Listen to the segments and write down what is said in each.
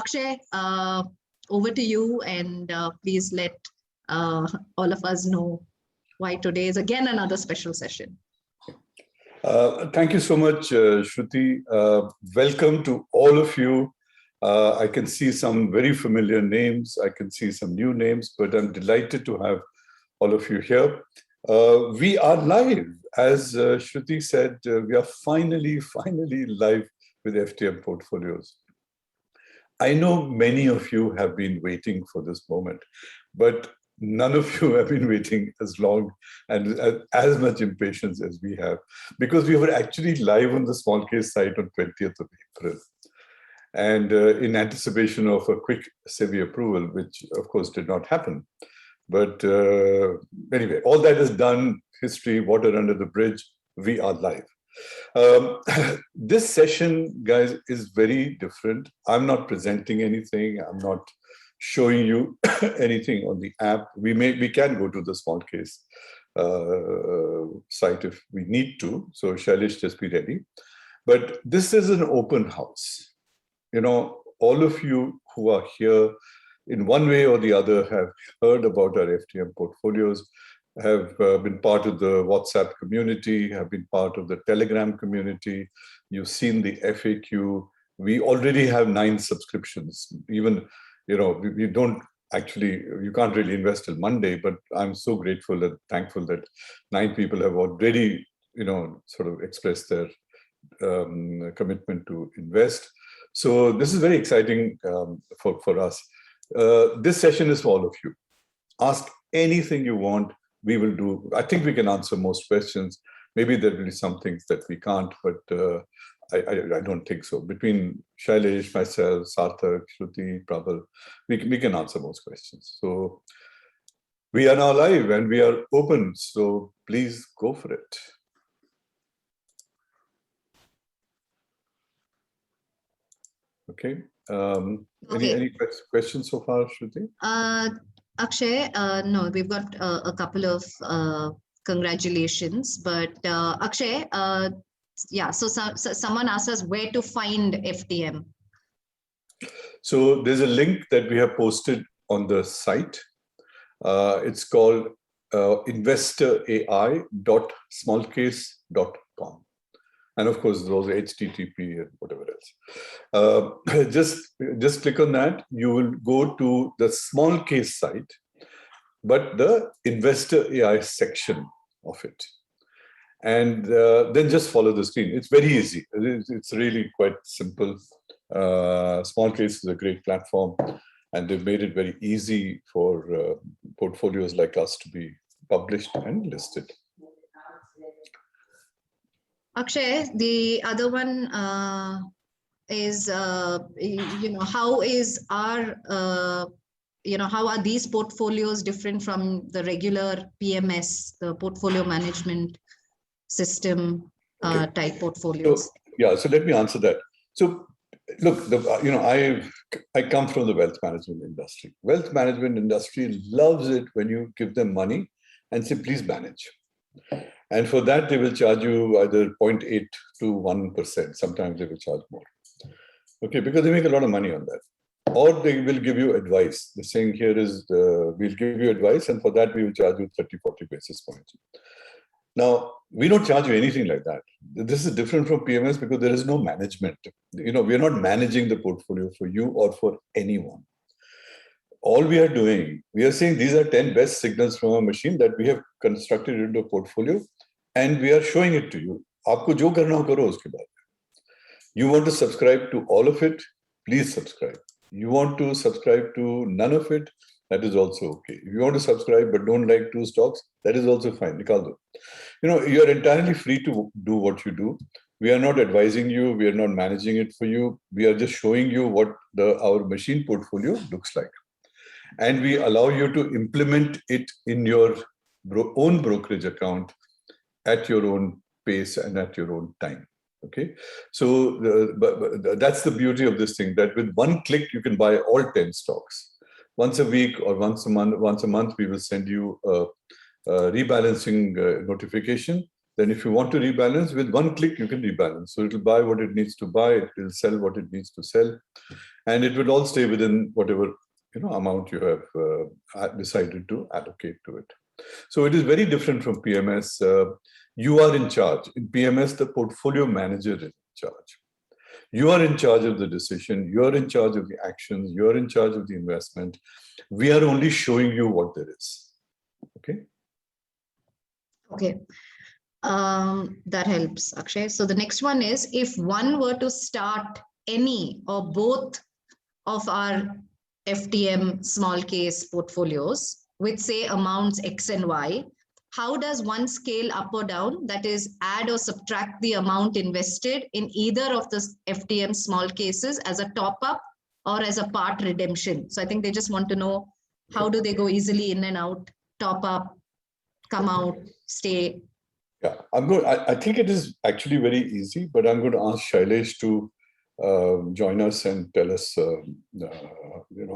Akshay, over to you, and please let all of us know why today is again another special session. Thank you so much, Shruti. Welcome to all of you. I can see some very familiar names. I can see some new names, but I'm delighted to have all of you here. We are live. As Shruti said, we are finally live with FTM Portfolios. I know many of you have been waiting for this moment, but none of you have been waiting as long and as much impatience as we have, because we were actually live on the small case site on 20th of April. And in anticipation of a quick SEBI approval, which of course did not happen. But anyway, all that is done, history, water under the bridge, we are live. This session, guys, is very different. I'm not presenting anything. I'm not showing you anything on the app. We can go to the small case site if we need to. So Shailesh, just be ready. But this is an open house. You know, all of you who are here in one way or the other have heard about our FTM Portfolios, have been part of the WhatsApp community, have been part of the Telegram community. You've seen the FAQ. We already have 9 subscriptions. Even, you know, we don't actually, you can't really invest till Monday, but I'm so grateful and thankful that 9 people have already, you know, sort of expressed their commitment to invest. So this is very exciting for us. This session is for all of you. Ask anything you want. We will do. I think we can answer most questions. Maybe there will be some things that we can't, but I don't think so. Between Shailesh, myself, Sarthak, Shruti, Prabal, we can answer most questions. So we are now live and we are open. So please go for it. Okay. Any questions so far, Shruti? Akshay, no, we've got a couple of congratulations, but Akshay, yeah, so someone asked us where to find FTM. So there's a link that we have posted on the site. It's called investorai.smallcase.com. And of course, those HTTP and whatever else. Just click on that. You will go to the small case site, but the Investor AI section of it. And then just follow the screen. It's very easy. It's really quite simple. Small Case is a great platform, and they've made it very easy for portfolios like us to be published and listed. Akshay, the other one is, you know, how is our, you know, how are these portfolios different from the regular PMS, the portfolio management system type portfolios? So, yeah, so let me answer that. So look, you know, I come from the wealth management industry. Wealth management industry loves it when you give them money and say, please manage. And for that, they will charge you either 0.8 to 1%. Sometimes they will charge more. Okay, because they make a lot of money on that. Or they will give you advice. The saying here is, we'll give you advice, and for that, we will charge you 30, 40 basis points. Now, we don't charge you anything like that. This is different from PMS because there is no management. You know, we are not managing the portfolio for you or for anyone. All we are doing, we are saying these are 10 best signals from a machine that we have constructed into a portfolio, and we are showing it to you. Aapko jo karna ho karo uske baad. You want to subscribe to all of it, please subscribe. You want to subscribe to none of it, that is also okay. If you want to subscribe but don't like 2 stocks, that is also fine. Nikal do. You know, you are entirely free to do what you do. We are not advising you. We are not managing it for you. We are just showing you what our machine portfolio looks like. And we allow you to implement it in your own brokerage account at your own pace and at your own time. Okay, so that's the beauty of this thing, that with one click you can buy all 10 stocks. Once a week or once a month we will send you a rebalancing notification, Then if you want to rebalance, with one click, you can rebalance. So it will buy what it needs to buy, it will sell what it needs to sell, and it will all stay within whatever amount you have decided to allocate to it. So it is very different from PMS. You are in charge. In PMS, the portfolio manager is in charge. You are in charge of the decision. You are in charge of the actions. You are in charge of the investment. We are only showing you what there is. Okay. Okay. That helps, Akshay. So the next one is, if one were to start any or both of our FTM small case portfolios with, say, amounts X and Y, how does one scale up or down? That is, add or subtract the amount invested in either of the FTM small cases as a top up or as a part redemption. So I think they just want to know, how do they go easily in and out, top up, come out, stay? Yeah, I think it is actually very easy, but I'm going to ask Shailesh to join us and tell us,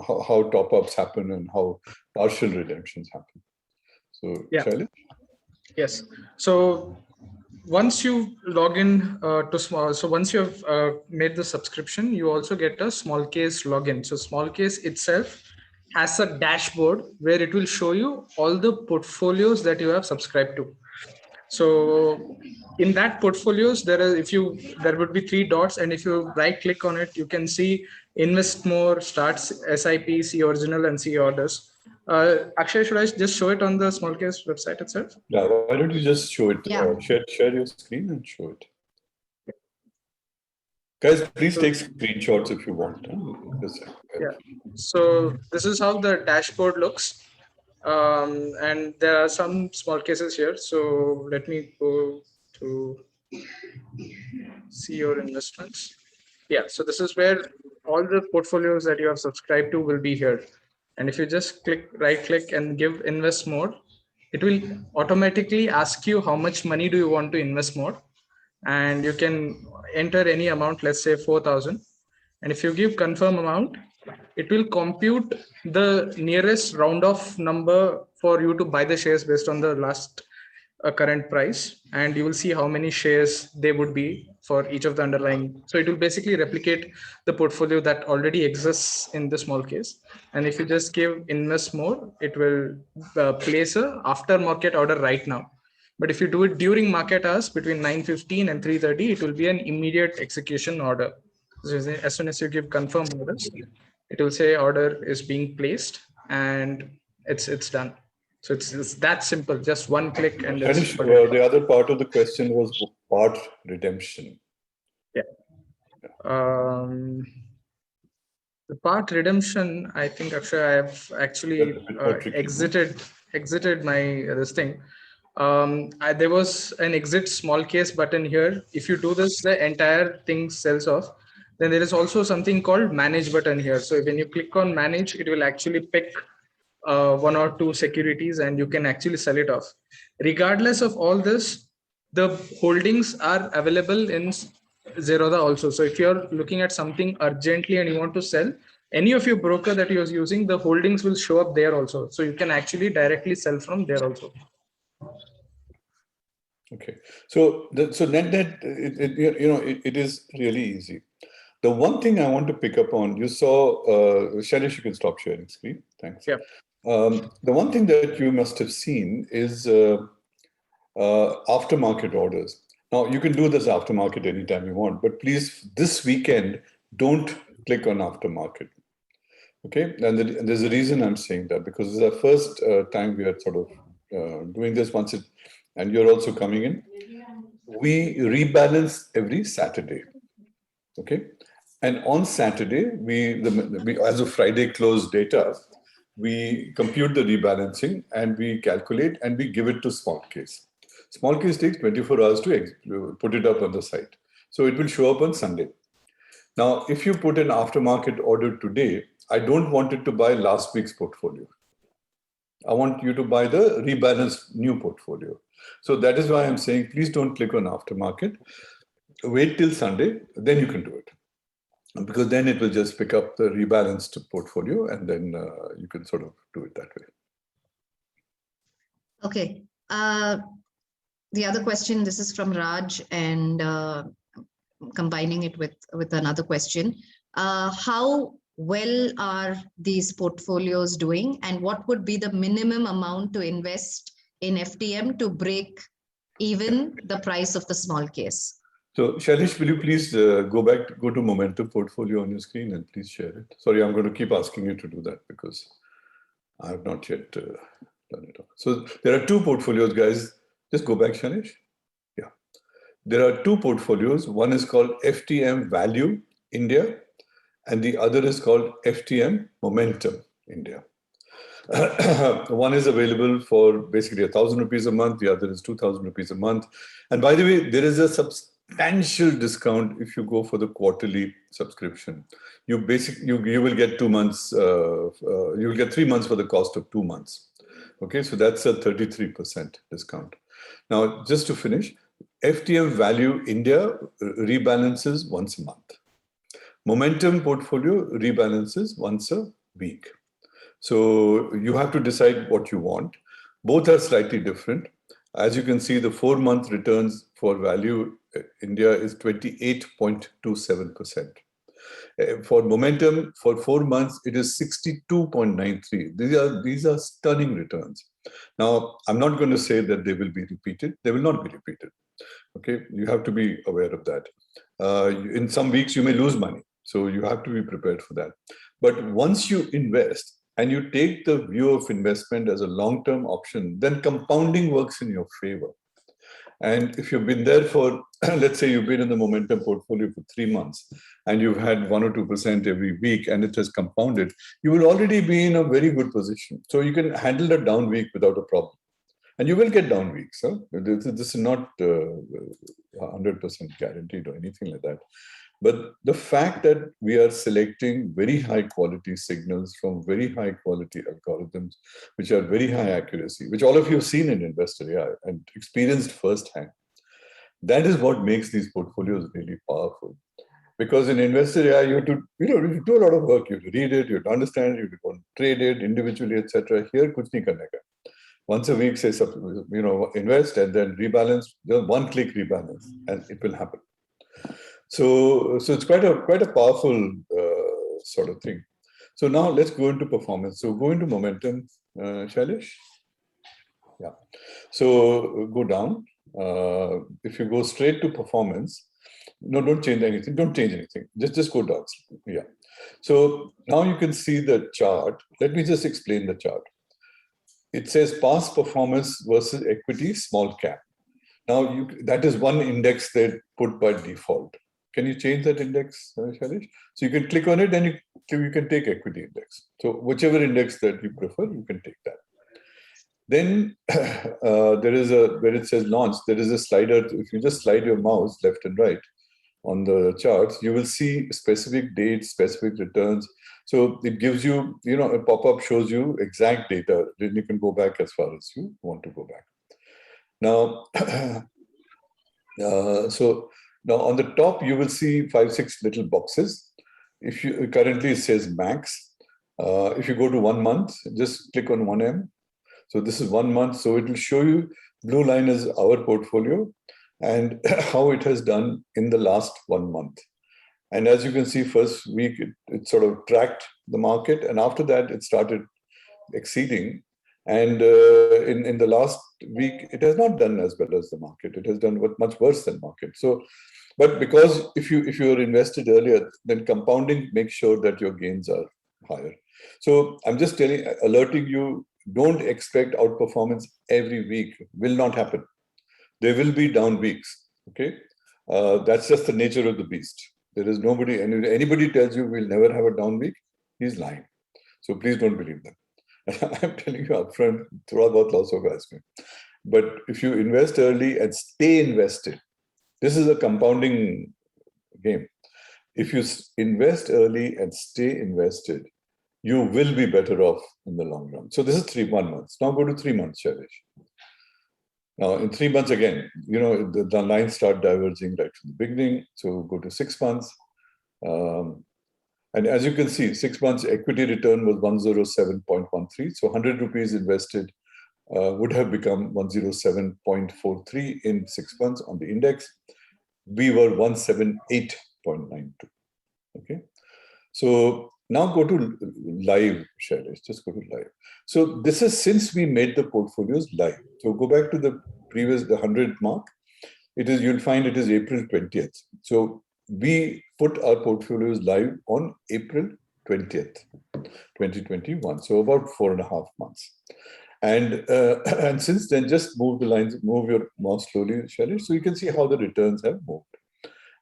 how top-ups happen and how partial redemptions happen. So, yeah. Shailesh? Yes. So once you log in to small, so once you have made the subscription, you also get a small case login. So small case itself has a dashboard where it will show you all the portfolios that you have subscribed to. So in that portfolios, there would be 3 dots, and if you right click on it, you can see invest more, start SIP, see original, and see orders. Akshay, should I just show it on the small case website itself? Yeah, why don't you just show it? Yeah. Share your screen and show it. Guys, please take screenshots if you want. Yeah. So this is how the dashboard looks. And there are some small cases here. So let me go to see your investments. Yeah, so this is where all the portfolios that you have subscribed to will be here. And if you just right click and give invest more, it will automatically ask you how much money do you want to invest more. And you can enter any amount, let's say 4,000. And if you give confirm amount, it will compute the nearest round off number for you to buy the shares based on the last current price, and you will see how many shares they would be for each of the underlying. So it will basically replicate the portfolio that already exists in the small case. And if you just give invest more, it will place a after market order right now. But if you do it during market hours between 9:15 and 3:30, it will be an immediate execution order. So as soon as you give confirm orders, it will say order is being placed, and it's done. So it's that simple, just one click. And the other part of the question was part redemption. Yeah. The part redemption, I think actually I have actually exited my this thing. There was an exit small case button here. If you do this, the entire thing sells off. Then there is also something called manage button here. So when you click on manage, it will actually pick 1 or 2 securities, and you can actually sell it off. Regardless of all this, the holdings are available in Zerodha also. So if you're looking at something urgently and you want to sell, any of your broker that you're using, the holdings will show up there also. So you can actually directly sell from there also. Okay, so net it is really easy. The one thing I want to pick up on, you saw, Shailesh, you can stop sharing screen. Thanks. Yeah. The one thing that you must have seen is aftermarket orders. Now, you can do this aftermarket anytime you want, but please, this weekend, don't click on aftermarket. Okay, and there's a reason I'm saying that, because this is the first time we are sort of doing this and you're also coming in. We rebalance every Saturday. Okay, and on Saturday, we as of Friday close data, we compute the rebalancing and we calculate and we give it to small case. Small case takes 24 hours to put it up on the site. So it will show up on Sunday. Now, if you put an aftermarket order today, I don't want it to buy last week's portfolio. I want you to buy the rebalanced new portfolio. So that is why I'm saying, please don't click on aftermarket. Wait till Sunday, then you can do it. Because then it will just pick up the rebalanced portfolio, and then you can sort of do it that way. Okay. the other question, this is from Raj, and combining it with another question. How well are these portfolios doing, and what would be the minimum amount to invest in FTM to break even the price of the small case? So, Shailesh, will you please go to Momentum portfolio on your screen and please share it? Sorry, I'm going to keep asking you to do that because I have not yet done it. So there are two portfolios, guys. Just go back, Shailesh. Yeah. There are two portfolios. One is called FTM Value India, and the other is called FTM Momentum India. One is available for basically 1,000 rupees a month. The other is 2,000 rupees a month. And by the way, there is a substantial discount if you go for the quarterly subscription. You will get 2 months. You will get 3 months for the cost of 2 months. Okay, so that's a 33% discount. Now, just to finish, FTM Value India rebalances once a month. Momentum portfolio rebalances once a week. So you have to decide what you want. Both are slightly different. As you can see, the 4-month returns for Value India is 28.27%. For Momentum, for 4 months, it is 62.93. These are stunning returns. Now, I'm not going to say that they will be repeated. They will not be repeated. Okay, you have to be aware of that. In some weeks, you may lose money. So you have to be prepared for that. But once you invest, and you take the view of investment as a long-term option, then compounding works in your favor. And if you've been there for, let's say you've been in the Momentum portfolio for 3 months, and you've had 1 or 2% every week, and it has compounded, you will already be in a very good position. So you can handle a down week without a problem. And you will get down weeks. Huh? This is not 100% guaranteed or anything like that. But the fact that we are selecting very high quality signals from very high quality algorithms, which are very high accuracy, which all of you have seen in Investor AI and experienced firsthand, that is what makes these portfolios really powerful. Because in Investor AI, you have to, you do a lot of work. You have to read it, you have to understand it, you have to trade it individually, etc. Here, kuch nahi karne ka. Once a week, say, invest and then rebalance, just one-click rebalance, and it will happen. So it's quite a powerful sort of thing. So now let's go into performance. So go into Momentum, Shailesh. Yeah. So go down. If you go straight to performance, no, don't change anything. Don't change anything. Just go down. Yeah. So now you can see the chart. Let me just explain the chart. It says past performance versus equity small cap. Now that is one index they put by default. Can you change that index, Shailesh? So you can click on it and you can take equity index. So whichever index that you prefer, you can take that. Then there is where it says launch, there is a slider. If you just slide your mouse left and right on the charts, you will see specific dates, specific returns. So it gives you, a pop-up shows you exact data. Then you can go back as far as you want to go back. Now, now on the top, you will see 5-6 little boxes. If you currently it says max. If you go to 1 month, just click on 1M. So this is 1 month. So it will show you, blue line is our portfolio and how it has done in the last 1 month. And as you can see, first week, it sort of tracked the market. And after that, it started exceeding. And in the last week, it has not done as well as the market. It has done much worse than market. So, but because if you are invested earlier, then compounding makes sure that your gains are higher. So I'm just alerting you, don't expect outperformance every week. Will not happen. There will be down weeks. Okay, that's just the nature of the beast. There is nobody, anybody tells you we'll never have a down week, he's lying. So please don't believe them. I'm telling you upfront, thoda bahut loss hoga isme. But if you invest early and stay invested, this is a compounding game. If you invest early and stay invested, you will be better off in the long run. So this is 1 month. Now go to 3 months, Shailesh. Now in 3 months again, the lines start diverging right from the beginning. So go to 6 months. And as you can see, 6 months equity return was 107.13. So 100 rupees invested, would have become 107.43 in 6 months on the index. We were 178.92. Okay. So now go to live, Shailesh. Just go to live. So this is since we made the portfolios live. So go back to the previous, the 100 mark. It is, you'll find it is April 20th. So we put our portfolios live on April 20th, 2021. So about 4.5 months. And since then, just move the lines, move your mouse slowly, Shailesh, so you can see how the returns have moved.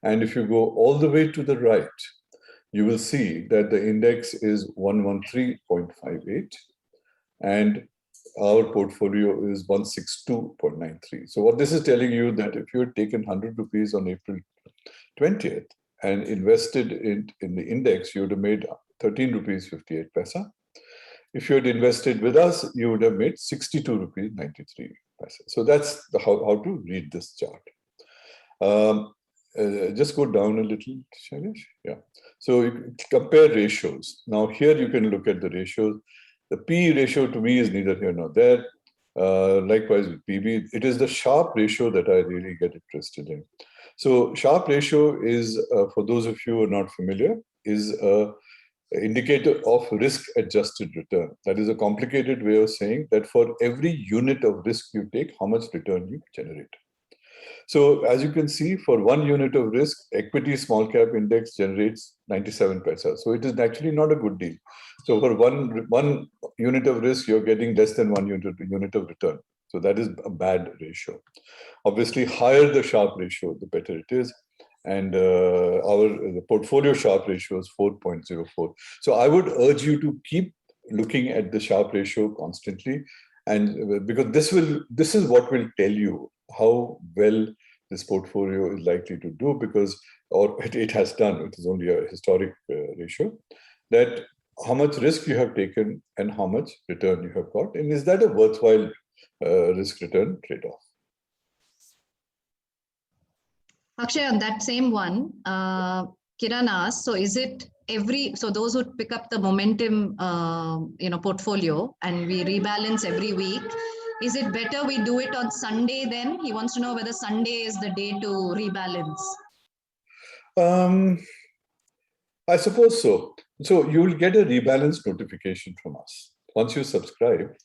And if you go all the way to the right, you will see that the index is 113.58 and our portfolio is 162.93. So what this is telling you that if you had taken 100 rupees on April 20th and invested in the index, you would have made 13 rupees 58 paisa. If you had invested with us, you would have made 62 rupees 93 paisa. So that's how to read this chart. Just go down a little, Shailesh. Yeah. So you compare ratios. Now here you can look at the ratios. The P ratio to me is neither here nor there. Likewise with PB, it is the Sharpe ratio that I really get interested in. So Sharpe ratio is, for those of you who are not familiar, is an indicator of risk-adjusted return. That is a complicated way of saying that for every unit of risk you take, how much return you generate. So as you can see, for 1 unit of risk, equity small cap index generates 97 paisa. So it is actually not a good deal. So for one unit of risk, you're getting less than 1 unit of return. So that is a bad ratio. Obviously, higher the Sharpe ratio, the better it is. And the portfolio Sharpe ratio is 4.04. So I would urge you to keep looking at the Sharpe ratio constantly, and because this is what will tell you how well this portfolio is likely to do, because it has done. It is only a historic ratio, that how much risk you have taken and how much return you have got, and is that a worthwhile risk-return trade-off? Akshay, on that same one, Kiran asked, so is it so those who pick up the momentum, portfolio and we rebalance every week, is it better we do it on Sunday then? He wants to know whether Sunday is the day to rebalance. I suppose so. So you will get a rebalance notification from us. Once you subscribe,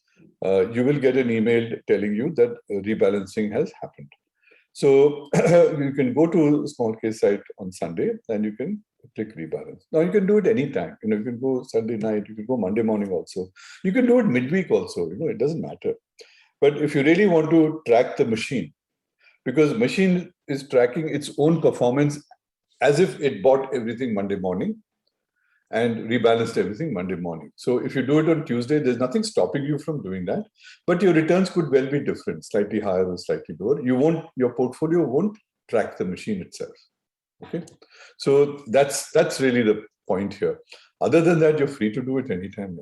you will get an email telling you that rebalancing has happened. So you can go to small case site on Sunday and you can click rebalance. Now you can do it anytime. You can go Sunday night, you can go Monday morning also. You can do it midweek also, it doesn't matter. But if you really want to track the machine, because machine is tracking its own performance as if it bought everything Monday morning and rebalanced everything Monday morning. So if you do it on Tuesday, there's nothing stopping you from doing that. But your returns could well be different, slightly higher or slightly lower. Your portfolio won't track the machine itself. Okay, so that's really the point here. Other than that, you're free to do it anytime,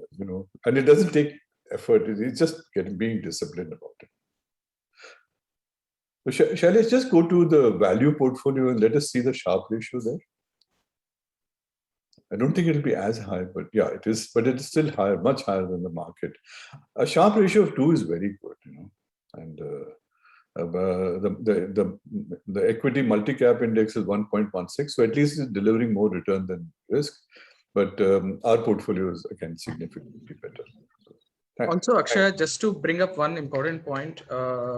and it doesn't take effort. It's just being disciplined about it. So Shailesh, just go to the value portfolio and let us see the Sharpe ratio there. I don't think it'll be as high, but yeah, it is. But it is still higher, much higher than the market. A Sharpe ratio of 2 is very good, and the equity multi-cap index is 1.16, so at least it's delivering more return than risk. But our portfolio is again significantly better. Also, Akshay, just to bring up one important point,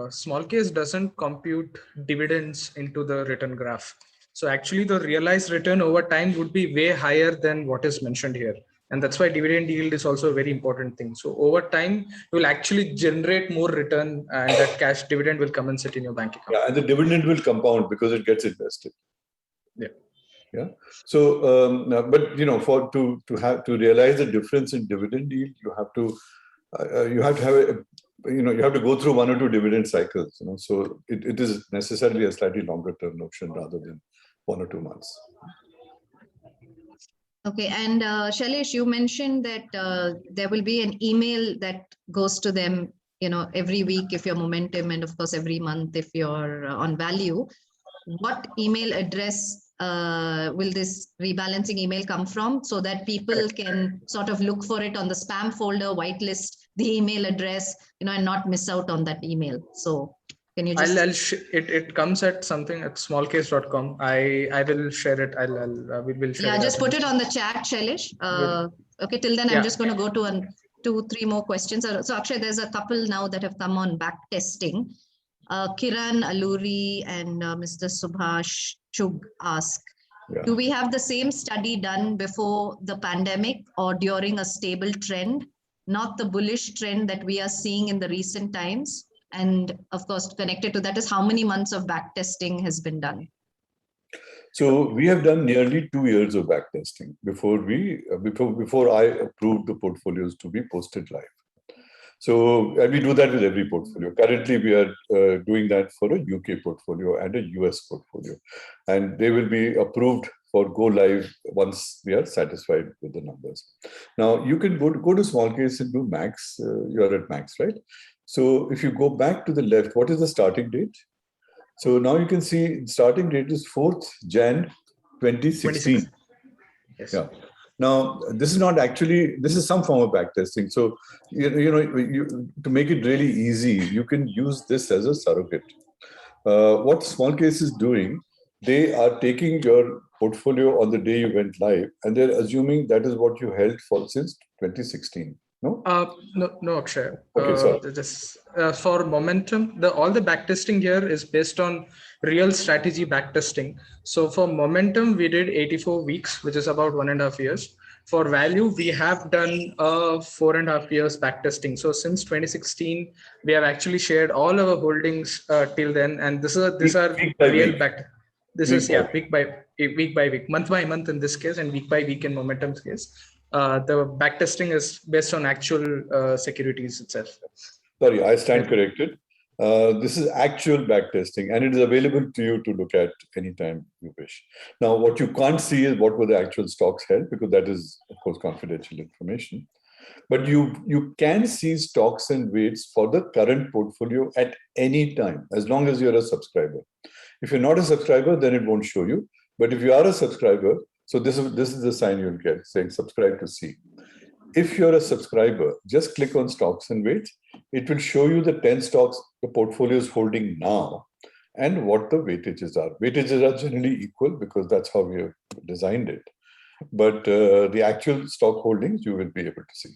small case doesn't compute dividends into the return graph. So actually the realized return over time would be way higher than what is mentioned here. And that's why dividend yield is also a very important thing. So over time, you will actually generate more return and that cash dividend will come and sit in your bank account. Yeah, and the dividend will compound because it gets invested. Yeah. Yeah. So, but to realize the difference in dividend yield, you have to have you have to go through 1 or 2 dividend cycles. So it is necessarily a slightly longer term notion rather than 1 or 2 months. Okay, and Shailesh, you mentioned that there will be an email that goes to them, every week if you're momentum, and of course every month if you're on value. What email address will this rebalancing email come from, so that people can sort of look for it on the spam folder, whitelist the email address, and not miss out on that email. So can you just... it comes at something at smallcase.com. I will share it. We will share. Yeah, it just put it on the chat, Shailesh. Okay, till then I'm just going to go to 2-3 more questions. So Akshay, there's a couple now that have come on back testing. Kiran Aluri and Mr. Subhash Chug ask, do we have the same study done before the pandemic or during a stable trend, not the bullish trend that we are seeing in the recent times? And of course, connected to that is how many months of back testing has been done? So we have done nearly 2 years of back testing before I approved the portfolios to be posted live. So, and we do that with every portfolio. Currently, we are doing that for a UK portfolio and a US portfolio. And they will be approved for go live once we are satisfied with the numbers. Now, you can go to small case and do max. You are at max, right? So if you go back to the left, what is the starting date? So now you can see starting date is 4th Jan 2016. Yes. Yeah. Now, this is not actually, this is some form of backtesting. So, to make it really easy, you can use this as a surrogate. What small case is doing, they are taking your portfolio on the day you went live, and they're assuming that is what you held for since 2016. No? No, Akshay. Okay, sorry. For momentum, all the backtesting here is based on real strategy backtesting. So for momentum, we did 84 weeks, which is about 1.5 years. For value, we have done 4.5 years backtesting. So since 2016, we have actually shared all our holdings till then, and these are real back. This is week by week, month by month in this case, and week by week in momentum's case. The backtesting is based on actual securities itself. Sorry, I stand corrected. This is actual backtesting, and it is available to you to look at anytime you wish. Now, what you can't see is what were the actual stocks held, because that is, of course, confidential information. But you can see stocks and weights for the current portfolio at any time, as long as you're a subscriber. If you're not a subscriber, then it won't show you. But if you are a subscriber, so this is the sign you'll get saying subscribe to see. If you're a subscriber, just click on stocks and weights. It will show you the 10 stocks the portfolio is holding now and what the weightages are. Weightages are generally equal because that's how we have designed it. But the actual stock holdings, you will be able to see.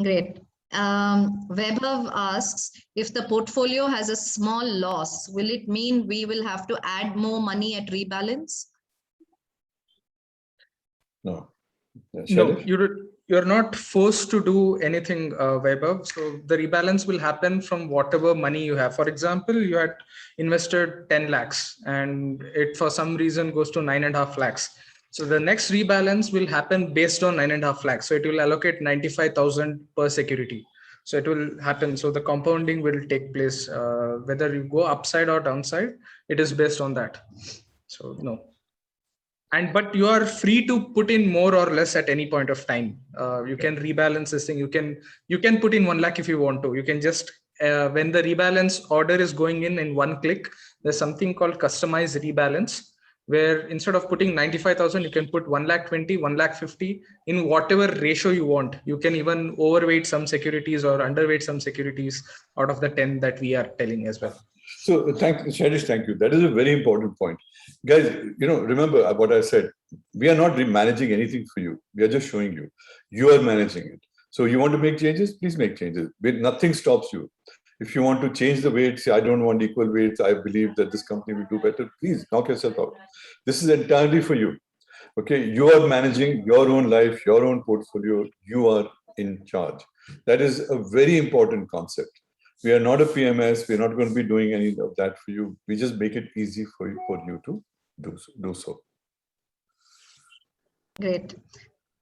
Great. Vaibhav asks, if the portfolio has a small loss, will it mean we will have to add more money at rebalance? No. No, you're not forced to do anything, Vaibhav. So the rebalance will happen from whatever money you have. For example, you had invested 10 lakhs and it for some reason goes to 9.5 lakhs. So the next rebalance will happen based on 9.5 lakhs. So it will allocate 95,000 per security. So it will happen. So the compounding will take place, whether you go upside or downside, it is based on that. So no. But you are free to put in more or less at any point of time. You can rebalance this thing. You can put in 1 lakh if you want to. You can just when the rebalance order is going in 1 click, there's something called customize rebalance, where instead of putting 95,000, you can put 1,20,000, 1,50,000 in whatever ratio you want. You can even overweight some securities or underweight some securities out of the 10 that we are telling as well. So Shailesh, thank you. That is a very important point. Guys, remember what I said. We are not managing anything for you. We are just showing you. You are managing it. So you want to make changes, please make changes. Nothing stops you. If you want to change the weights, I don't want equal weights, I believe that this company will do better, please knock yourself out. This is entirely for you. Okay, you are managing your own life, your own portfolio. You are in charge. That is a very important concept. We are not a PMS. We're not going to be doing any of that for you. We just make it easy for you to do so. Great.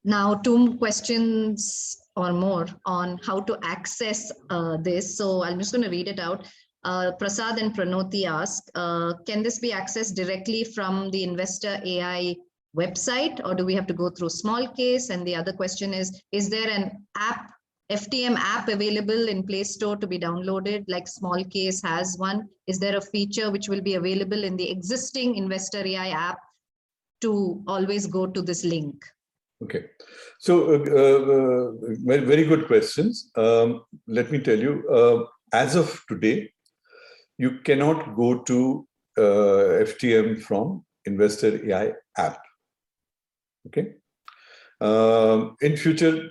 Now, 2 questions or more on how to access this. So I'm just going to read it out. Prasad and Pranoti ask, can this be accessed directly from the Investor AI website, or do we have to go through small case? And the other question is there an app FTM app available in Play Store to be downloaded, like Small Case has one? Is there a feature which will be available in the existing Investor AI app to always go to this link? Okay, so very good questions. Let me tell you, as of today, you cannot go to FTM from Investor AI app. Okay. In future,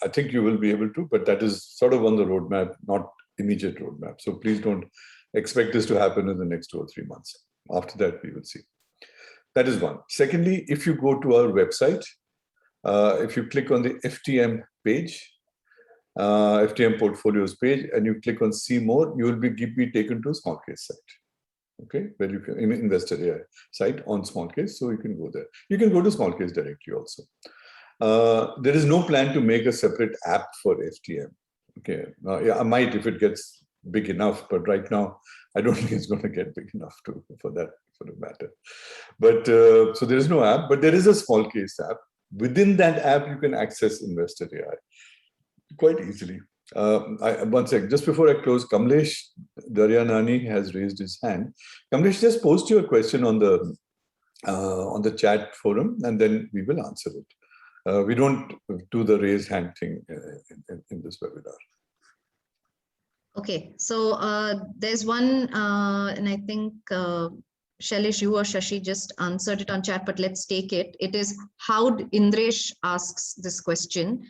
I think you will be able to, but that is sort of on the roadmap, not immediate roadmap. So please don't expect this to happen in the next 2 or 3 months. After that, we will see. That is one. Secondly, if you go to our website, if you click on the FTM page, FTM portfolios page, and you click on see more, you will be taken to a Small Case site. Okay, where you can Investor AI site on Small Case, so you can go there. You can go to Small Case directly also. There is no plan to make a separate app for FTM. Okay, yeah, I might if it gets big enough, but right now I don't think it's going to get big enough for that sort of matter. But so there is no app, but there is a Small Case app. Within that app, you can access Investor AI quite easily. One sec, just before I close, Kamlesh Daryanani has raised his hand. Kamlesh, just post your question on the chat forum, and then we will answer it. We don't do the raise hand thing in this webinar. Okay, so there's one, and I think Shailesh, you or Shashi just answered it on chat, but let's take it. It is how Indresh asks this question.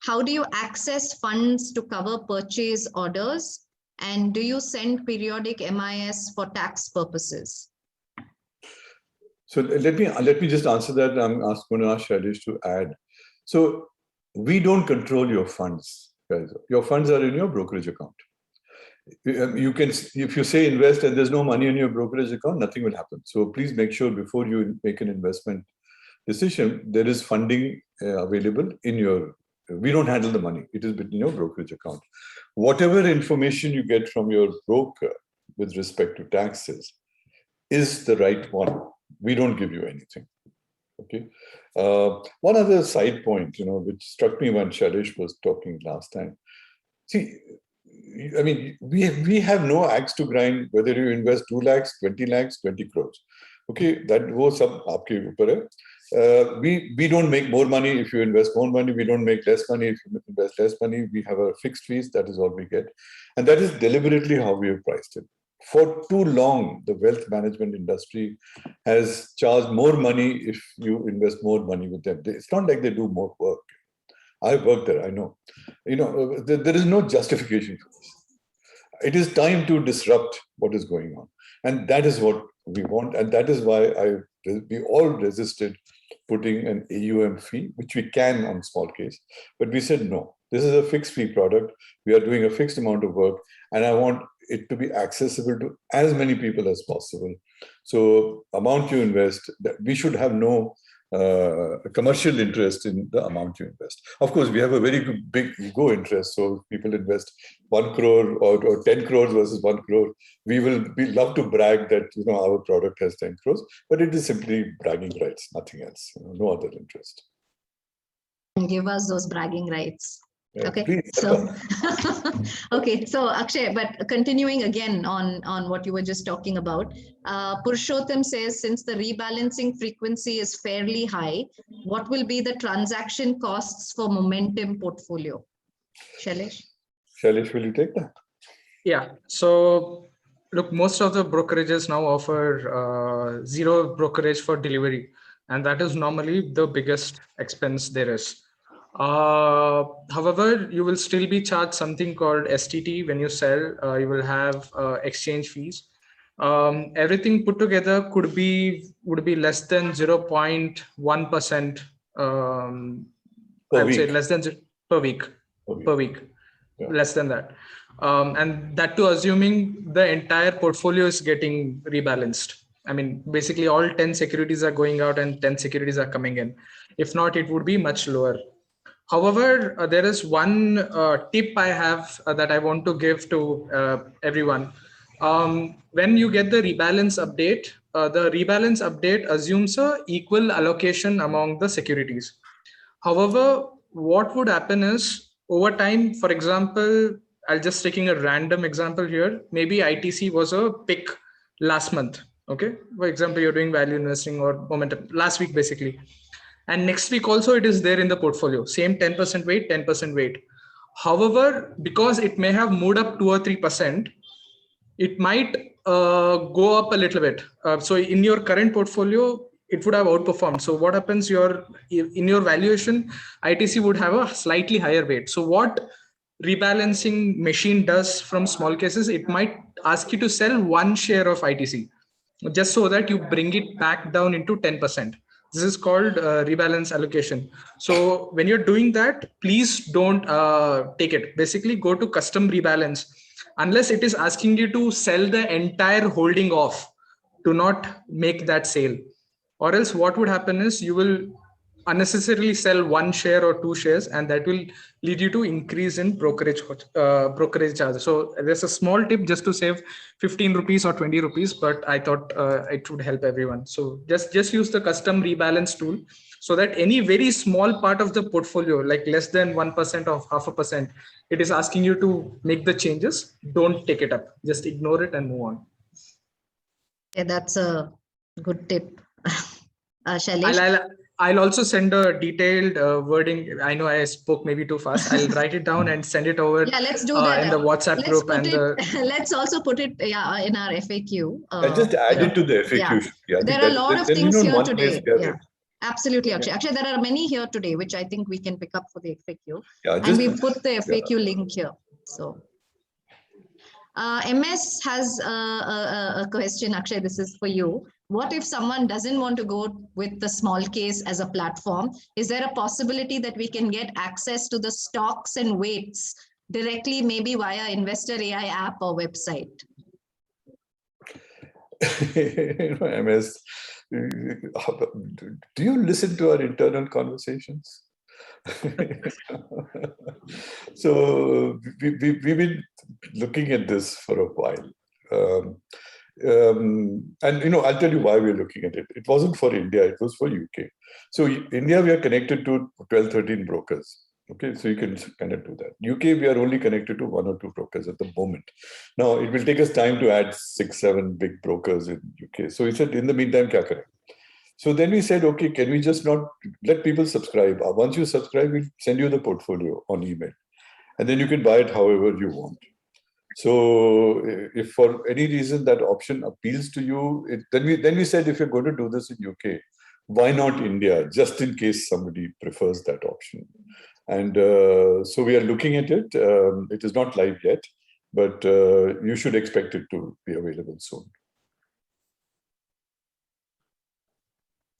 How do you access funds to cover purchase orders? And do you send periodic MIS for tax purposes? So let me just answer that. I'm going to ask Shailesh to add. So we don't control your funds, guys. Your funds are in your brokerage account. You can, if you say invest and there's no money in your brokerage account, nothing will happen. So please make sure before you make an investment decision, there is funding available in your. We don't handle the money. It is in your brokerage account. Whatever information you get from your broker with respect to taxes is the right one. We don't give you anything. Okay. One other side point, which struck me when Shailesh was talking last time. See, I mean, we have no axe to grind whether you invest 2 lakhs, 20 lakhs, 20 crores. Okay, that was sab aapke upar hai. We don't make more money if you invest more money. We don't make less money if you invest less money. We have a fixed fees. That is all we get. And that is deliberately how we have priced it. For too long, the wealth management industry has charged more money if you invest more money with them. It's not like they do more work. I've worked there, I know. There is no justification for this. It is time to disrupt what is going on. And that is what we want. And that is why we all resisted putting an AUM fee, which we can on Small Case. But we said, no, this is a fixed fee product. We are doing a fixed amount of work. And I want it to be accessible to as many people as possible. So amount you invest, we should have no commercial interest in the amount you invest. Of course, we have a very big ego interest. So people invest 1 crore or 10 crores versus 1 crore. We love to brag that our product has 10 crores, but it is simply bragging rights, nothing else. No other interest. Give us those bragging rights. Yeah, okay, please. so okay, so Akshay, but continuing again on what you were just talking about, Purushottam says, since the rebalancing frequency is fairly high, what will be the transaction costs for Momentum portfolio? Shailesh, will you take that? Yeah, so look, most of the brokerages now offer zero brokerage for delivery, and that is normally the biggest expense there is. However, you will still be charged something called STT when you sell. You will have exchange fees. Everything put together would be less than 0.1%. I would say less than per week. Yeah. Less than that. And that too, assuming the entire portfolio is getting rebalanced. I mean, basically all 10 securities are going out and 10 securities are coming in. If not, it would be much lower. However, there is one tip I have that I want to give to everyone. When you get the rebalance update, the rebalance update assumes an equal allocation among the securities. However, what would happen is over time, for example, I'll just taking a random example here. Maybe ITC was a pick last month. Okay. For example, you're doing value investing or momentum last week, basically. And next week also it is there in the portfolio, same 10% weight, 10% weight. However, because it may have moved up 2 or 3%, it might go up a little bit. So in your current portfolio, it would have outperformed. So what happens, in your valuation, ITC would have a slightly higher weight. So what rebalancing machine does from small cases, it might ask you to sell one share of ITC just so that you bring it back down into 10%. This is called rebalance allocation. So when you're doing that, please don't take it. Basically, go to custom rebalance. Unless it is asking you to sell the entire holding off, do not make that sale. Or else what would happen is you will unnecessarily sell one share or two shares, and that will lead you to increase in brokerage charges. So there's a small tip just to save 15 rupees or 20 rupees, but I thought it would help everyone. So just use the custom rebalance tool, so that any very small part of the portfolio, like less than 1% or 0.5%, it is asking you to make the changes. Don't take it up. Just ignore it and move on. Okay, that's a good tip. Shailesh? I'll also send a detailed wording. I know I spoke maybe too fast. I'll write it down and send it over. Yeah, let's do that in the WhatsApp group. Let's also put it in our FAQ. Just add it to the FAQ. Yeah. There are a lot of things here today. Yeah. Absolutely, Akshay. Actually, there are many here today, which I think we can pick up for the FAQ. Yeah, and we put the FAQ link here. So MS has a question, Akshay, this is for you. What if someone doesn't want to go with the small case as a platform? Is there a possibility that we can get access to the stocks and weights directly, maybe via Investor AI app or website? MS, do you listen to our internal conversations? So we've been looking at this for a while. And I'll tell you why we're looking at it. It wasn't for India, it was for UK. So India, we are connected to 12, 13 brokers. Okay, so you can kind of do that. UK, we are only connected to 1 or 2 brokers at the moment. Now, it will take us time to add 6, 7 big brokers in UK. So we said, in the meantime, kya kare? So then we said, okay, can we just not let people subscribe? Once you subscribe, we'll send you the portfolio on email. And then you can buy it however you want. So if for any reason that option appeals to you, then we said, if you're going to do this in UK, why not India, just in case somebody prefers that option. And so we are looking at it. It is not live yet, but you should expect it to be available soon.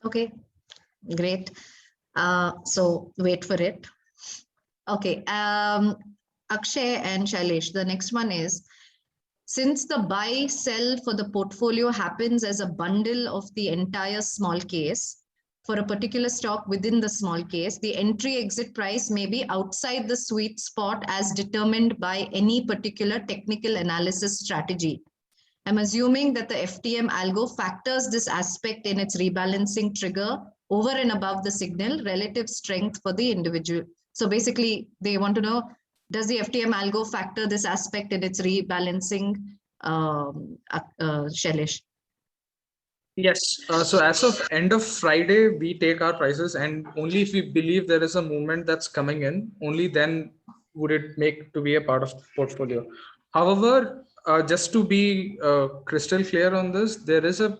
Okay, great. So wait for it. Okay, Akshay and Shailesh, the next one is, since the buy sell for the portfolio happens as a bundle of the entire small case for a particular stock within the small case, the entry exit price may be outside the sweet spot as determined by any particular technical analysis strategy. I'm assuming that the FTM algo factors this aspect in its rebalancing trigger over and above the signal relative strength for the individual. So basically, they want to know, does the FTM algo factor this aspect in its rebalancing, Shailesh? Yes. So as of end of Friday, we take our prices, and only if we believe there is a movement that's coming in, only then would it make to be a part of the portfolio. However, just to be crystal clear on this, there is a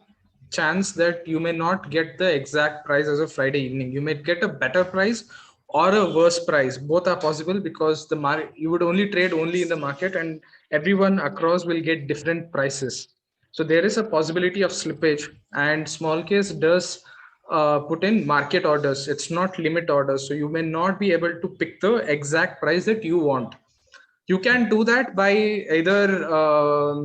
chance that you may not get the exact price as of Friday evening. You may get a better price or a worse price. Both are possible, because the market, you would only trade only in the market, and everyone across will get different prices. So there is a possibility of slippage, and small case does put in market orders. It's not limit orders. So you may not be able to pick the exact price that you want. You can do that by either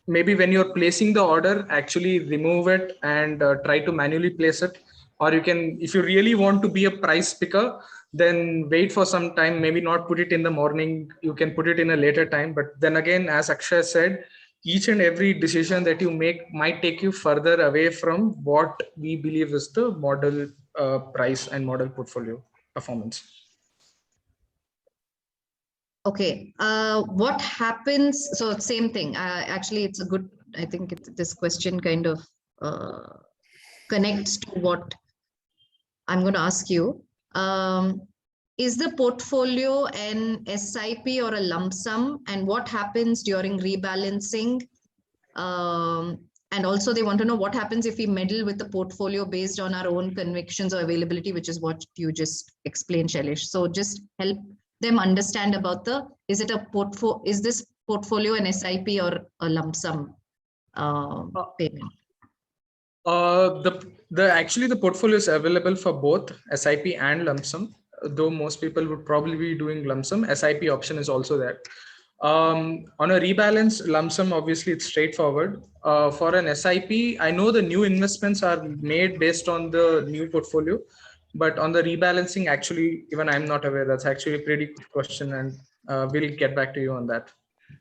maybe when you're placing the order, actually remove it and try to manually place it. Or you can, if you really want to be a price picker, then wait for some time, maybe not put it in the morning. You can put it in a later time. But then again, as Akshay said, each and every decision that you make might take you further away from what we believe is the model price and model portfolio performance. Okay. What happens? So same thing. Actually, it's a good. I think this question kind of connects to what I'm going to ask you. Is the portfolio an SIP or a lump sum? And what happens during rebalancing? And also they want to know what happens if we meddle with the portfolio based on our own convictions or availability, which is what you just explained, Shailesh. So just help them understand about is this portfolio an SIP or a lump sum payment? Actually the portfolio is available for both SIP and lump sum, though most people would probably be doing lump sum. SIP option is also there. On a rebalance lump sum, obviously it's straightforward. For an SIP, I know the new investments are made based on the new portfolio, but on the rebalancing, actually, even I'm not aware. That's actually a pretty good question, and we'll get back to you on that.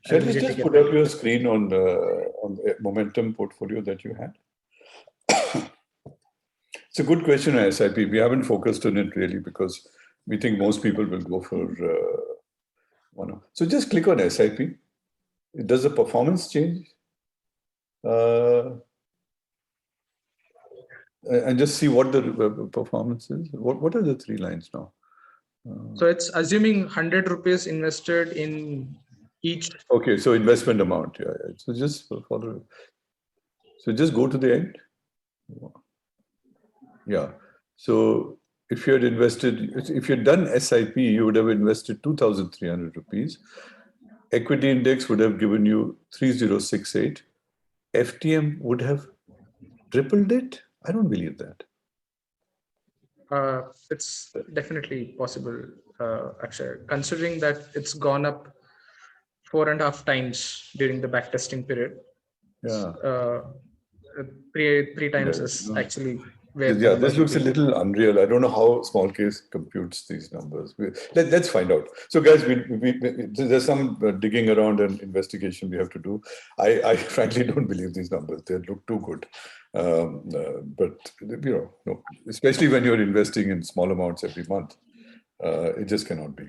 Shailesh, just put up your screen on the momentum portfolio that you had. It's a good question on SIP. We haven't focused on it really because we think most people will go for one. So just click on SIP. Does the performance change? And just see what the performance is. What are the 3 lines now? So it's assuming 100 rupees invested in each. Okay, so investment amount. Yeah. So just follow. So just go to the end. Yeah. So if you had invested, if you had done SIP, you would have invested 2,300 rupees. Equity index would have given you 3068. FTM would have tripled it. I don't believe that. It's definitely possible, actually, considering that it's gone up 4.5 times during the backtesting period. Yeah. 3 times is actually where. Yeah, this looks a little unreal. I don't know how small case computes these numbers. Let's find out. So guys, there's some digging around and investigation we have to do. I frankly don't believe these numbers. They look too good. But, no, especially when you're investing in small amounts every month, it just cannot be.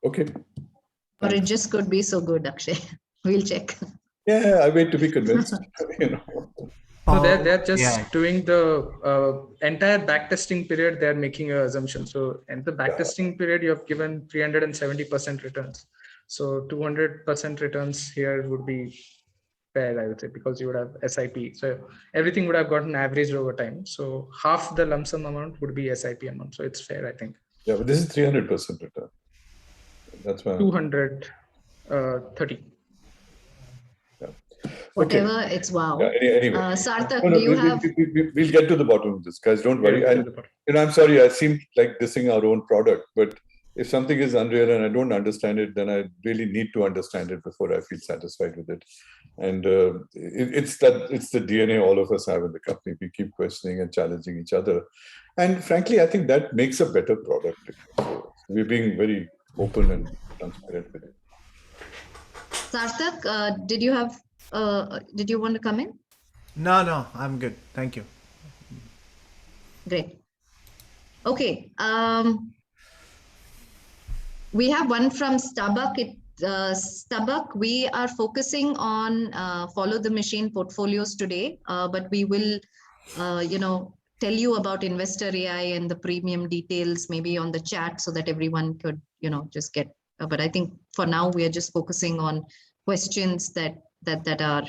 Okay. Or it just could be so good, Akshay. We'll check. Yeah, I wait to be convinced. So they're just doing the entire backtesting period. They're making an assumption. So in the backtesting period, you have given 370% returns. So 200% returns here would be fair, I would say, because you would have SIP. So everything would have gotten averaged over time. So half the lump sum amount would be SIP amount. So it's fair, I think. Yeah, but this is 300% return. That's why 230. Whatever, it's wow. Yeah, anyway. Sarthak, do you have? We'll get to the bottom of this, guys. Don't worry. And I'm sorry, I seem like dissing our own product, but if something is unreal and I don't understand it, then I really need to understand it before I feel satisfied with it. And it's the DNA all of us have in the company. We keep questioning and challenging each other. And frankly, I think that makes a better product. So we're being very open and transparent with it. Sarthak, did you want to come in? No, I'm good. Thank you. Great. Okay. We have one from Starbuck. Starbuck, we are focusing on follow the machine portfolios today, but we will, tell you about Investor AI and the premium details maybe on the chat so that everyone could, just get. But I think for now we are just focusing on questions that are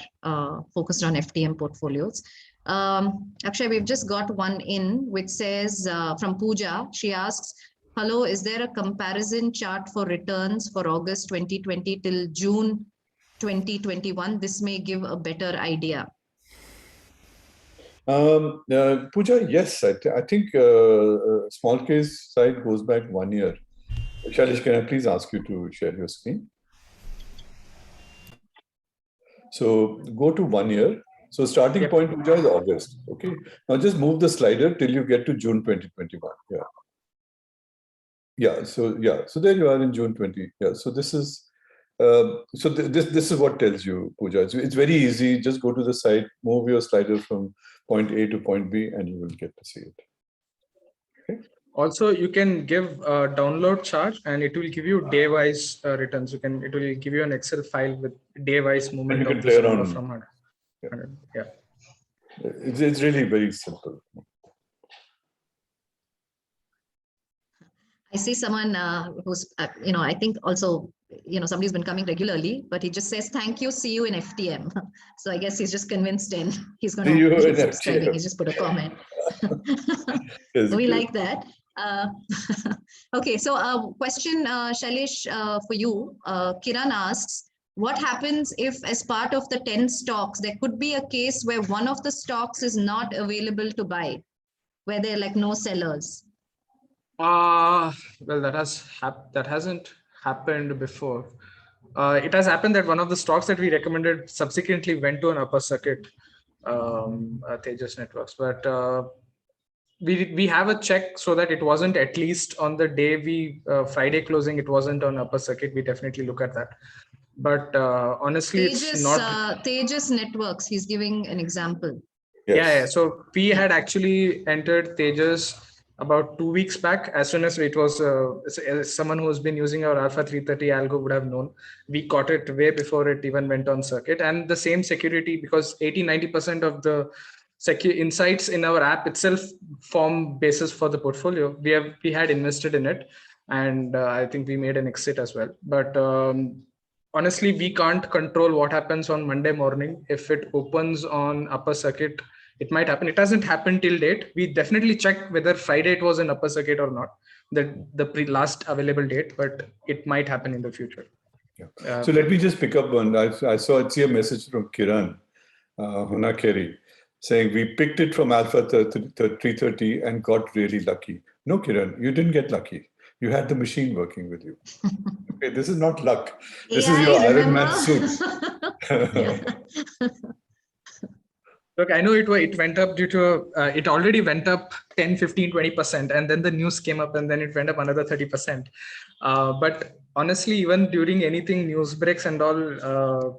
focused on FTM portfolios. Actually, we've just got one in which says from Pooja. She asks, hello, is there a comparison chart for returns for August 2020 till June 2021? This may give a better idea. Pooja, yes, I think small case side goes back 1 year. Shailesh, can I please ask you to share your screen? So go to 1 year. So starting point, Pooja, is August. Okay. Now just move the slider till you get to June 2021. Yeah. So there you are in June 20. Yeah. So this is this is what tells you, Pooja. It's very easy. Just go to the site, move your slider from point A to point B, and you will get to see it. Okay. Also, you can give a download charge, and it will give you day-wise returns. It will give you an Excel file with day-wise movement you can of play this number around. from 100. Yeah. It's really very simple. I see someone who's, I think also, somebody's been coming regularly, but he just says, thank you, see you in FTM. So I guess he's just convinced and he's going See you to in keep subscribing. FTM. He's just put a comment. Yes, We good. like that. Okay, so question, Shailesh, for you. Kiran asks, what happens if as part of the 10 stocks, there could be a case where one of the stocks is not available to buy, where there are like no sellers? Well, that hasn't happened before. It has happened that one of the stocks that we recommended subsequently went to an upper circuit, Tejas Networks, but we have a check so that it wasn't, at least on the day Friday closing, it wasn't on upper circuit. We definitely look at that. But honestly, it's not. Tejas Networks, he's giving an example. Yes. Yeah. So we had actually entered Tejas about 2 weeks back. As soon as it was, someone who's been using our Alpha 330 algo would have known. We caught it way before it even went on circuit. And the same security, because 80-90% of the insights in our app itself form basis for the portfolio. We had invested in it, and I think we made an exit as well. But honestly, we can't control what happens on Monday morning. If it opens on upper circuit, it might happen. It hasn't happened till date. We definitely check whether Friday it was in upper circuit or not, the last available date, but it might happen in the future. Yeah. So let me just pick up one. I see a message from Kiran Hunakeri saying we picked it from Alpha 330 and got really lucky. No, Kiran, you didn't get lucky. You had the machine working with you. Okay, this is not luck. This is your Iron Man suit. Look, I know it went up due to, it already went up 10, 15, 20%, and then the news came up and then it went up another 30%. But honestly, even during anything news breaks and all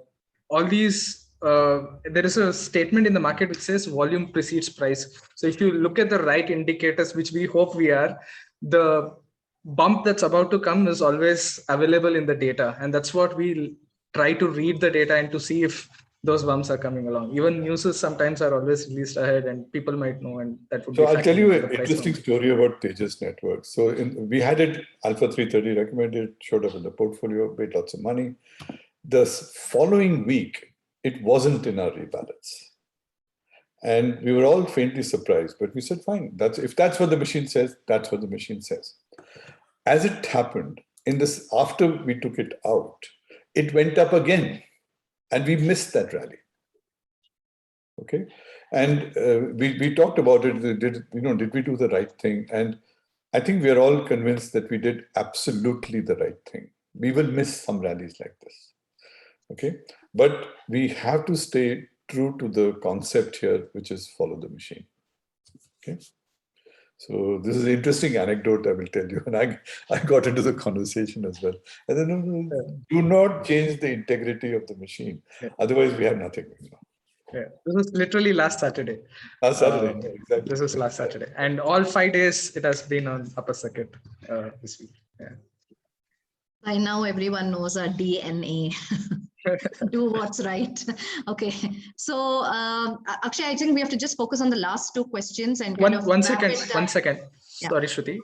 these, there is a statement in the market which says volume precedes price. So if you look at the right indicators, which we hope we are, the bump that's about to come is always available in the data. And that's what we try to read the data and to see if those bumps are coming along. Even news sometimes are always released ahead and people might know, and that would be. So I'll tell you an interesting story about Tejas Networks. So we had it, Alpha 330 recommended, showed up in the portfolio, made lots of money. The following week, it wasn't in our rebalance. And we were all faintly surprised, but we said, fine, if that's what the machine says, that's what the machine says. As it happened, after we took it out, it went up again. And we missed that rally. Okay, and we talked about it. Did we do the right thing? And I think we are all convinced that we did absolutely the right thing. We will miss some rallies like this. Okay, but we have to stay true to the concept here, which is follow the machine. Okay. So this is an interesting anecdote I will tell you. And I got into the conversation as well. And then, do not change the integrity of the machine. Yeah. Otherwise, we have nothing. Yeah, this was literally last Saturday. Last Saturday, exactly. This was last Saturday. And all 5 days, it has been on upper circuit this week. Yeah. By now, everyone knows our DNA. Do what's right. Okay. So, Akshay, I think we have to just focus on the last two questions. And one second. Yeah. Sorry, Shruti.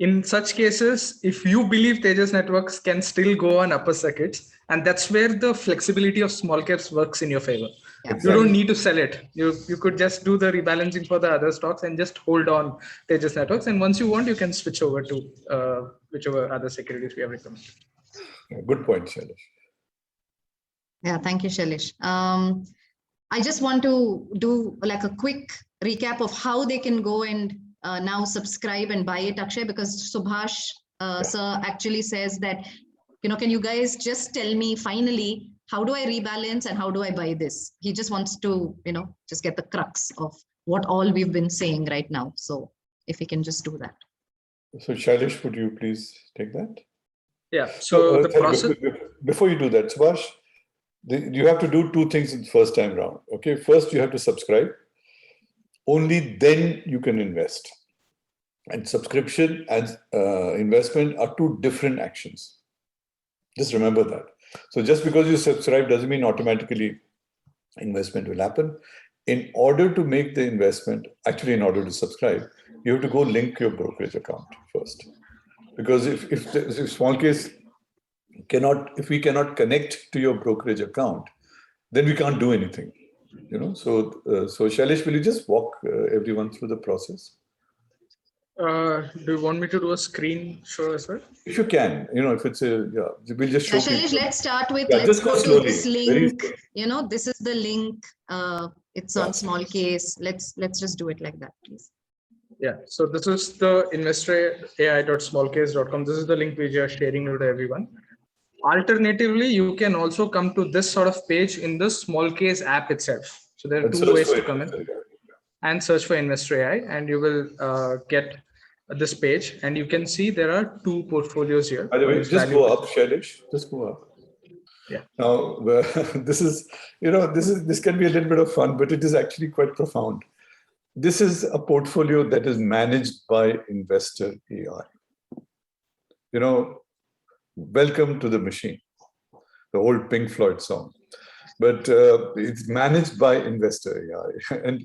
In such cases, if you believe Tejas Networks can still go on upper circuits, and that's where the flexibility of small caps works in your favor. Yeah. You don't need to sell it. You could just do the rebalancing for the other stocks and just hold on Tejas Networks. And once you want, you can switch over to whichever other securities we have recommended. Good point, Shailesh. Yeah, thank you, Shailesh. I just want to do like a quick recap of how they can go and now subscribe and buy it, Akshay, because Subhash sir actually says that, can you guys just tell me finally, how do I rebalance and how do I buy this? He just wants to, just get the crux of what all we've been saying right now. So if we can just do that. So Shailesh, would you please take that? Yeah, so the process. Before you do that, Subhash, you have to do two things in the first time round. Okay, first you have to subscribe. Only then you can invest. And subscription and investment are two different actions. Just remember that. So just because you subscribe doesn't mean automatically investment will happen. In order to make the investment, actually in order to subscribe, you have to go link your brokerage account first. Because if small case if we cannot connect to your brokerage account, then we can't do anything. So Shailesh, will you just walk everyone through the process? Do you want me to do a screen show as well? If you can, if it's we'll just show Shailesh, people. let's start with, Yeah, let's just go go slowly, to this very link. This is the link. It's on small case. Let's just do it like that, please. Yeah, so this is the investorai.smallcase.com. This is the link we are sharing with everyone. Alternatively, you can also come to this sort of page in the small case app itself. So there are two ways to come in and search for InvestorAI, and you will get this page, and you can see there are two portfolios here. By the way, just go up, Shailesh. Just go up. Yeah. Now, this can be a little bit of fun, but it is actually quite profound. This is a portfolio that is managed by InvestorAI. Welcome to the machine, the old Pink Floyd song. But it's managed by InvestorAI. And,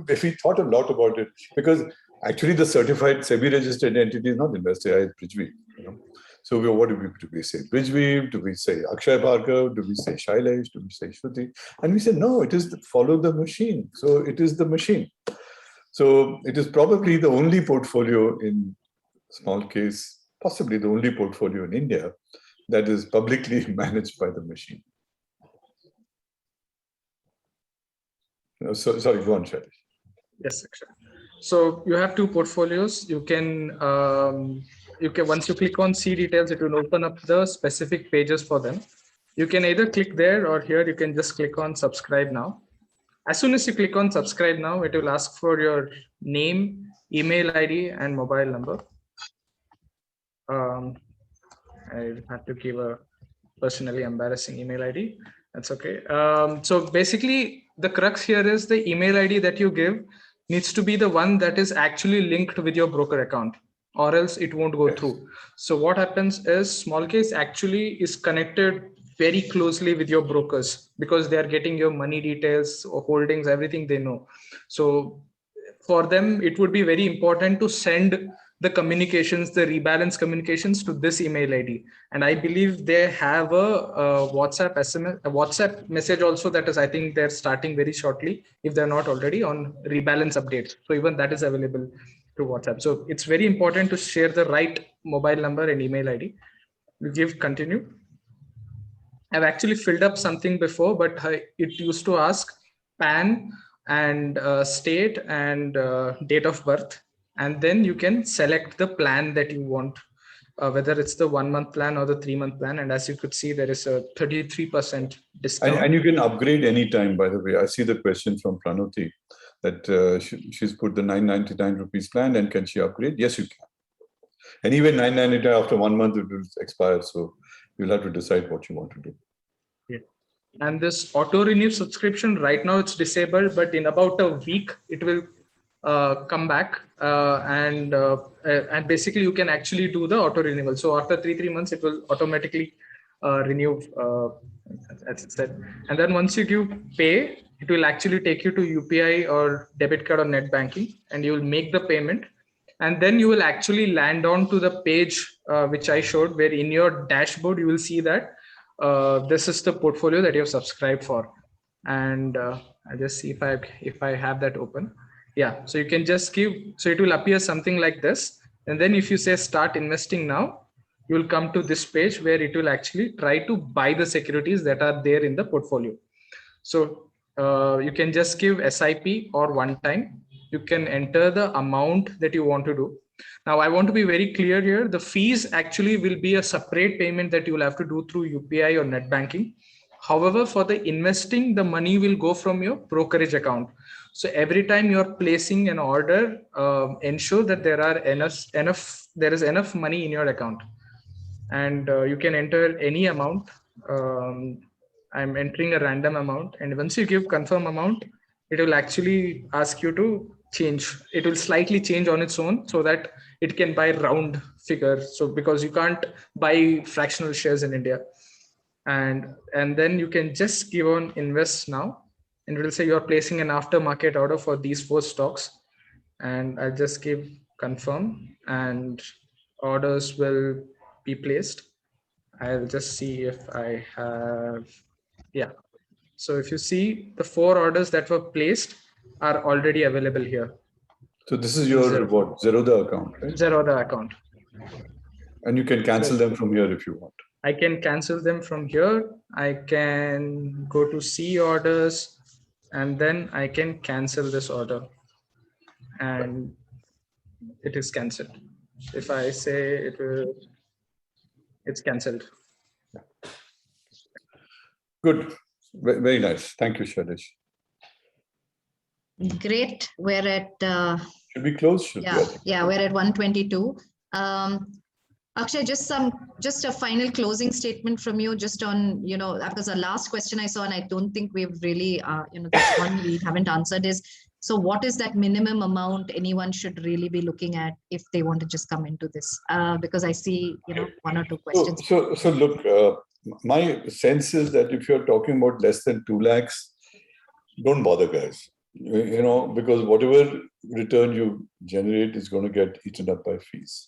if we thought a lot about it, because actually the certified SEBI-registered entity is not InvestorAI, it's Bridgeweave. So what do we say? Bridgeweave? Do we say Akshay Bhargav? Do we say Shailesh? Do we say Shruti? And we say, no, it is follow the machine. So it is the machine. So it is probably the only portfolio in small case, possibly the only portfolio in India that is publicly managed by the machine. Sorry, go on, Shailesh. Yes, Akshay. So you have two portfolios. You can once you click on see details, it will open up the specific pages for them. You can either click there or here. You can just click on subscribe now. As soon as you click on subscribe now, it will ask for your name, email ID, and mobile number. I have to give a personally embarrassing email ID. That's okay. So basically, the crux here is the email ID that you give needs to be the one that is actually linked with your broker account, or else it won't go through. So what happens is small case actually is connected very closely with your brokers because they are getting your money details or holdings, everything they know. So for them, it would be very important to send the communications, the rebalance communications to this email ID. And I believe they have a WhatsApp SMS, a WhatsApp message also that is, I think they're starting very shortly, if they're not already, on rebalance updates. So even that is available through WhatsApp. So it's very important to share the right mobile number and email ID. We give continue. I've actually filled up something before, but it used to ask PAN and state and date of birth. And then you can select the plan that you want, whether it's the 1 month plan or the 3 month plan. And as you could see, there is a 33% discount. And you can upgrade anytime, by the way. I see the question from Pranoti that she's put the 999 rupees plan, and can she upgrade? Yes, you can. And even 999 after 1 month, it will expire. So you'll have to decide what you want to do. Yeah. And this auto renew subscription, right now it's disabled, but in about a week, it will come back and basically you can actually do the auto renewal. So after 3 months, it will automatically renew, as it said. And then once you give pay, it will actually take you to UPI or debit card or net banking, and you will make the payment. And then you will actually land on to the page which I showed, where in your dashboard, you will see that this is the portfolio that you have subscribed for. And I'll just see if I have that open. Yeah, so you can just give, so it will appear something like this. And then if you say start investing now, you will come to this page where it will actually try to buy the securities that are there in the portfolio. So you can just give SIP or one time. You can enter the amount that you want to do. Now, I want to be very clear here. The fees actually will be a separate payment that you will have to do through UPI or net banking. However, for the investing, the money will go from your brokerage account. So every time you're placing an order, ensure that there is enough money in your account, and you can enter any amount. I'm entering a random amount, and once you give confirm amount, it will actually ask you to change. It will slightly change on its own so that it can buy round figure. So because you can't buy fractional shares in India. And then you can just give on invest now, and it will say you're placing an aftermarket order for these 4 stocks. And I'll just give confirm, and orders will be placed. I'll just see if I have, yeah. So if you see, the 4 orders that were placed are already available here. So this is your Zerodha account, right? Zerodha account. And you can cancel them from here if you want. I can cancel them from here. I can go to see orders, and then I can cancel this order, and it is cancelled. If I say it's cancelled. Good. Very nice. Thank you, Shailesh. Great. We're at Should we close? yeah, we're at 1:22. Akshay, just a final closing statement from you, just on, because the last question I saw, and I don't think we've really, this one we haven't answered is, so what is that minimum amount anyone should really be looking at if they want to just come into this? Because I see, 1 or 2 questions. So look, my sense is that if you're talking about less than 2 lakhs, don't bother, guys. Because whatever return you generate is going to get eaten up by fees.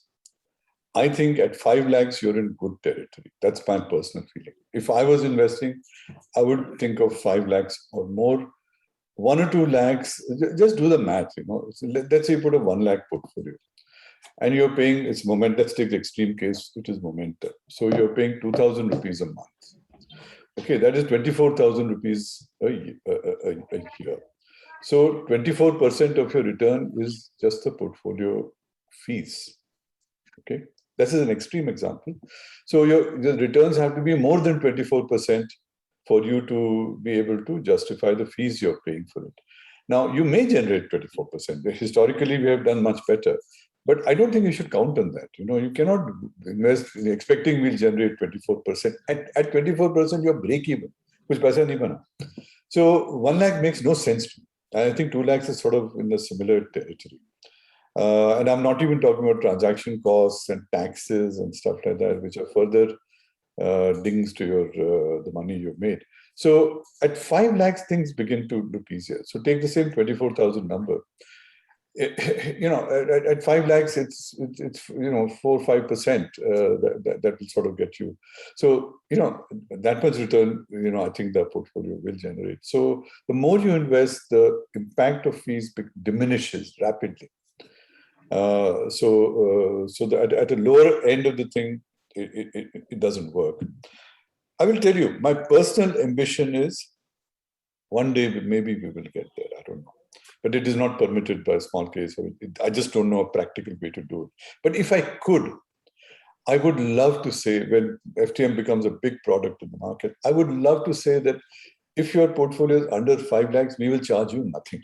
I think at 5 lakhs, you're in good territory. That's my personal feeling. If I was investing, I would think of 5 lakhs or more. 1 or 2 lakhs, just do the math, So let's say you put a 1 lakh portfolio and you're paying, it's moment, let's take the extreme case, it is momentum. So you're paying 2,000 rupees a month. Okay, that is 24,000 rupees a year. So 24% of your return is just the portfolio fees. Okay, this is an extreme example. So your returns have to be more than 24% for you to be able to justify the fees you're paying for it. Now, you may generate 24%. Historically, we have done much better. But I don't think you should count on that. You cannot invest expecting we'll generate 24%. At 24%, you're break even, which paisa nahi bana. So 1 lakh makes no sense to me. I think 2 lakhs is sort of in a similar territory. And I'm not even talking about transaction costs and taxes and stuff like that, which are further dings to the money you've made. So at 5 lakhs, things begin to look easier. So take the same 24,000 number. At 5 lakhs, it's 4 or 5% that will sort of get you. So, that much return, I think the portfolio will generate. So the more you invest, the impact of fees diminishes rapidly. So that at a lower end of the thing, it doesn't work. I will tell you, my personal ambition is one day maybe we will get there. I don't know. But it is not permitted by a small case. I just don't know a practical way to do it. But if I could, I would love to say, when FTM becomes a big product in the market, I would love to say that if your portfolio is under 5 lakhs, we will charge you nothing.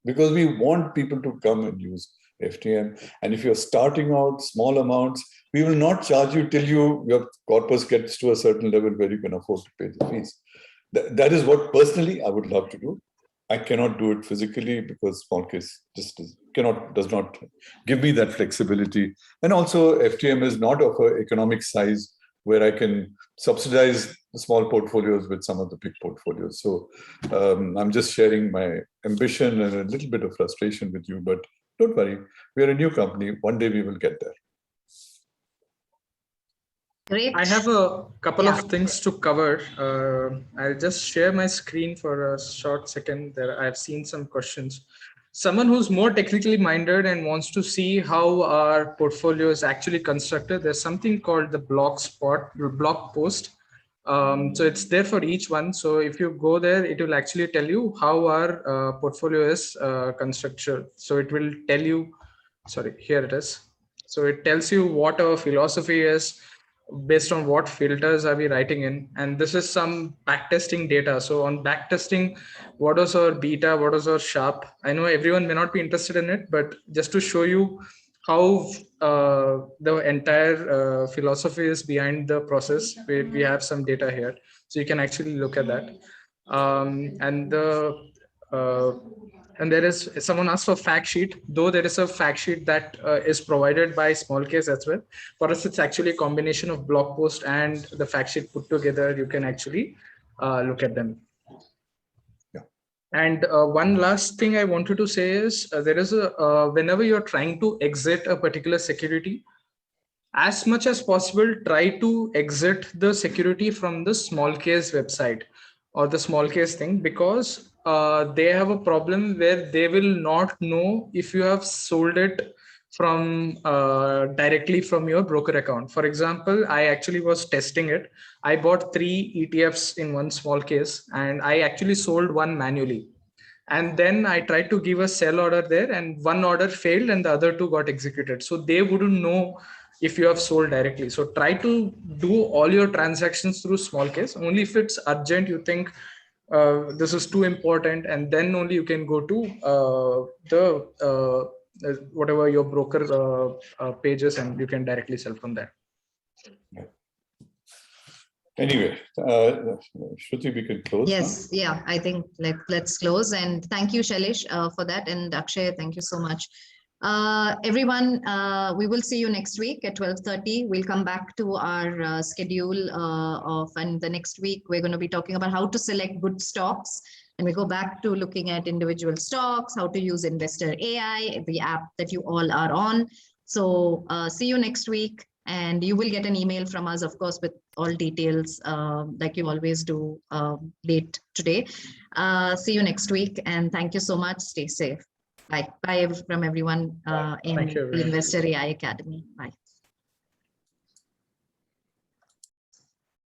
Because we want people to come and use FTM. And if you're starting out small amounts, we will not charge you till your corpus gets to a certain level where you can afford to pay the fees. That is what personally I would love to do. I cannot do it physically because small case just does not give me that flexibility. And also FTM is not of an economic size where I can subsidize the small portfolios with some of the big portfolios. So I'm just sharing my ambition and a little bit of frustration with you, but don't worry, we're a new company. One day we will get there. Great. I have a couple of things to cover. I'll just share my screen for a short second. There, I've seen some questions. Someone who's more technically minded and wants to see how our portfolio is actually constructed, there's something called the blog post. So it's there for each one. So if you go there, it will actually tell you how our portfolio is constructed. So it will tell you, sorry, here it is. So it tells you what our philosophy is, based on what filters are we writing in. And this is some backtesting data. So on backtesting, what is our beta, what is our Sharpe? I know everyone may not be interested in it, but just to show you how the entire philosophy is behind the process, we have some data here. So you can actually look at that. And the And there is, someone asked for fact sheet, though there is a fact sheet that is provided by Smallcase as well. For us, it's actually a combination of blog post and the fact sheet put together. You can actually look at them. Yeah. And one last thing I wanted to say is there is a, whenever you're trying to exit a particular security, as much as possible, try to exit the security from the Smallcase website or the Smallcase thing, because they have a problem where they will not know if you have sold it from directly from your broker account. For example, I actually was testing it. I bought 3 ETFs in one Smallcase, and I actually sold one manually. And then I tried to give a sell order there, and one order failed and the other 2 got executed. So they wouldn't know if you have sold directly. So try to do all your transactions through Smallcase. Only if it's urgent, you think this is too important, and then only you can go to the whatever your broker pages, and you can directly sell from there. Anyway, Shruti, we can close. Yes, yeah, I think let's close. And thank you, Shailesh, for that. And Akshay, thank you so much. Everyone, we will see you next week at 12:30. We'll come back to our schedule and the next week we're going to be talking about how to select good stocks. And we go back to looking at individual stocks, how to use Investor AI, the app that you all are on. So see you next week. And you will get an email from us, of course, with all details like you always do late today. See you next week. And thank you so much. Stay safe. Bye. Bye from everyone in the Investor AI Academy. Bye.